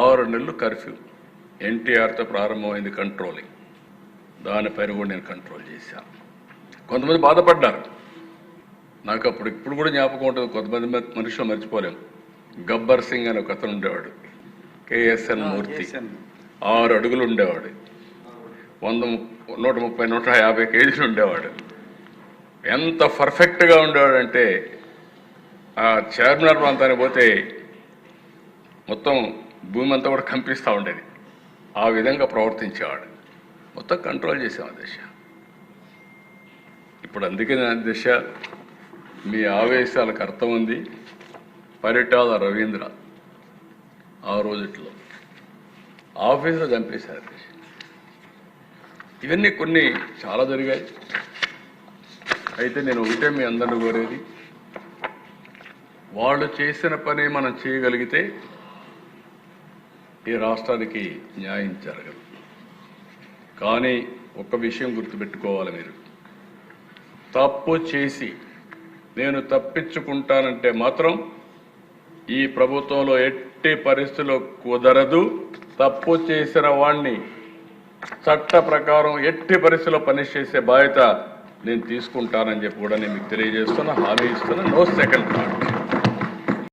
6 నెలలు కర్ఫ్యూ ఎన్టీఆర్తో ప్రారంభమైంది కంట్రోలింగ్. దానిపైన కూడా నేను కంట్రోల్ చేశాను. కొంతమంది బాధపడ్డారు. నాకు అప్పుడు ఇప్పుడు కూడా జ్ఞాపకం ఉంటుంది. కొంతమంది మనుషులు మర్చిపోలేము. గబ్బర్ సింగ్ అని ఒక అతను ఉండేవాడు, కేఎస్ఎన్ మూర్తి. 6 అడుగులు ఉండేవాడు, 130, 150 కేజీలు ఉండేవాడు. ఎంత పర్ఫెక్ట్గా ఉండేవాడంటే ఆ చార్మినార్ ప్రాంతానికి పోతే మొత్తం భూమి అంతా కూడా కంపిస్తూ ఉండేది. ఆ విధంగా ప్రవర్తించేవాడు. మొత్తం కంట్రోల్ చేసాం ఆ దశ. ఇప్పుడు అందుకే నా దశ మీ ఆవేశాలకు అర్థం ఉంది. పరిటాల రవీంద్ర ఆ రోజుట్లో ఆఫీసులో చంపేశారు. ఇవన్నీ కొన్ని చాలా జరిగాయి. అయితే నేను ఒకటే మీ అందరిని కోరేది, వాళ్ళు చేసిన పని మనం చేయగలిగితే ఈ రాష్ట్రానికి న్యాయం జరగదు. కానీ ఒక విషయం గుర్తుపెట్టుకోవాలి, మీరు తప్పు చేసి నేను తప్పించుకుంటానంటే మాత్రం ఈ ప్రభుత్వంలో ఎట్టి పరిస్థితుల్లో కుదరదు. తప్పు చేసిన వాణ్ణి చట్ట ప్రకారం ఎట్టి పరిస్థితుల్లో పనిష్ చేసే బాధ్యత నేను తీసుకుంటానని చెప్పి కూడా నేను మీకు తెలియజేస్తున్నా, హామీ ఇస్తున్నా. No second thought.